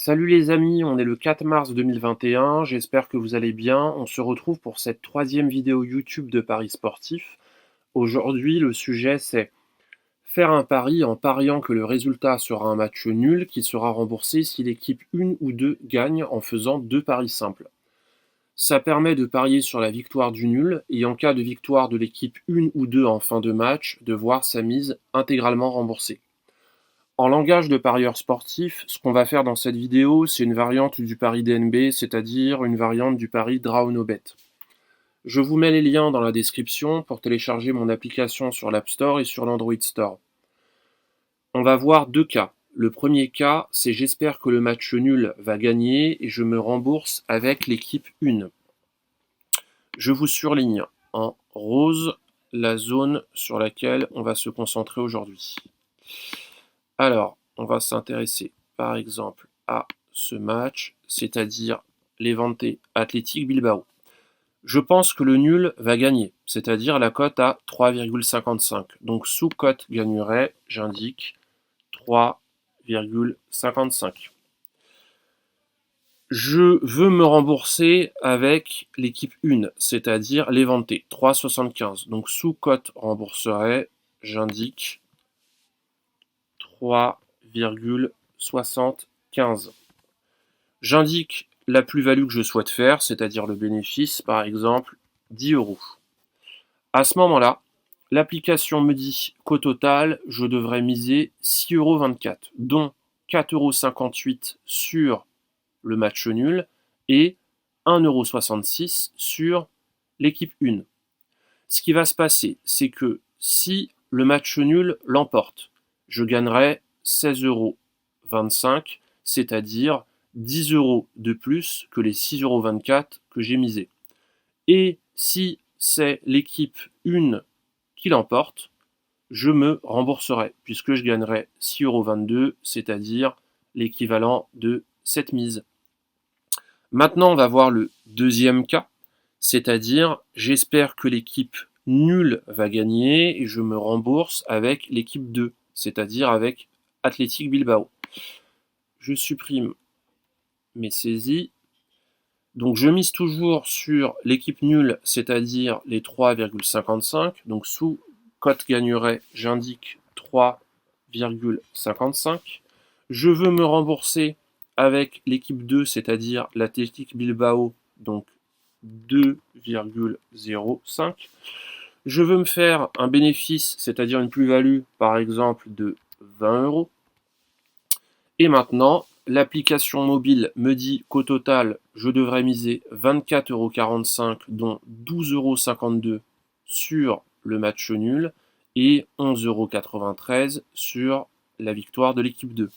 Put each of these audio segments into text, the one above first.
Salut les amis, on est le 4 mars 2021, j'espère que vous allez bien. On se retrouve pour cette troisième vidéo YouTube de Paris Sportif. Aujourd'hui, le sujet c'est faire un pari en pariant que le résultat sera un match nul qui sera remboursé si l'équipe 1 ou 2 gagne en faisant deux paris simples. Ça permet de parier sur la victoire du nul et en cas de victoire de l'équipe 1 ou 2 en fin de match, de voir sa mise intégralement remboursée. En langage de parieur sportif, ce qu'on va faire dans cette vidéo, c'est une variante du pari DNB, c'est-à-dire une variante du pari Draw No Bet. Je vous mets les liens dans la description pour télécharger mon application sur l'App Store et sur l'Android Store. On va voir deux cas. Le premier cas, c'est j'espère que le match nul va gagner et je me rembourse avec l'équipe 1. Je vous surligne en rose la zone sur laquelle on va se concentrer aujourd'hui. Alors, on va s'intéresser par exemple à ce match, c'est-à-dire Levante Athletic Bilbao. Je pense que le nul va gagner, c'est-à-dire la cote à 3,55. Donc sous cote gagnerait, j'indique 3,55. Je veux me rembourser avec l'équipe 1, c'est-à-dire Levante, 3,75. Donc sous cote rembourserait, j'indique 3,75. J'indique la plus-value que je souhaite faire, c'est-à-dire le bénéfice, par exemple 10 euros. À ce moment-là, l'application me dit qu'au total, je devrais miser 6,24 euros, dont 4,58 € sur le match nul et 1,66 € sur l'équipe 1. Ce qui va se passer, c'est que si le match nul l'emporte, je gagnerai 16,25 €, c'est-à-dire 10 € de plus que les 6,24 € que j'ai misés. Et si c'est l'équipe 1 qui l'emporte, je me rembourserai, puisque je gagnerai 6,22 €, c'est-à-dire l'équivalent de cette mise. Maintenant, on va voir le deuxième cas, c'est-à-dire j'espère que l'équipe nulle va gagner et je me rembourse avec l'équipe 2, c'est-à-dire avec Athletic Bilbao. Je supprime mes saisies. Donc je mise toujours sur l'équipe nulle, c'est-à-dire les 3,55. Donc sous cote gagnerait, j'indique 3,55. Je veux me rembourser avec l'équipe 2, c'est-à-dire l'Athletic Bilbao, donc 2,05. Je veux me faire un bénéfice, c'est-à-dire une plus-value, par exemple, de 20 euros. Et maintenant, l'application mobile me dit qu'au total, je devrais miser 24,45 €, dont 12,52 € sur le match nul et 11,93 € sur la victoire de l'équipe 2.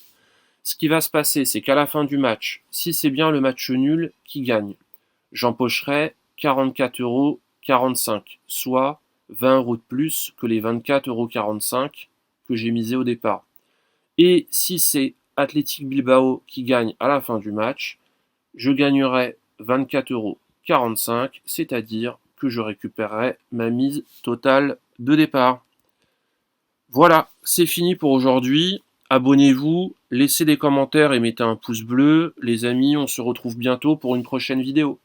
Ce qui va se passer, c'est qu'à la fin du match, si c'est bien le match nul qui gagne, j'empocherai 44,45 €, soit 20 € de plus que les 24,45 € que j'ai misé au départ. Et si c'est Athletic Bilbao qui gagne à la fin du match, je gagnerai 24,45 €, c'est-à-dire que je récupérerai ma mise totale de départ. Voilà, c'est fini pour aujourd'hui. Abonnez-vous, laissez des commentaires et mettez un pouce bleu. Les amis, on se retrouve bientôt pour une prochaine vidéo.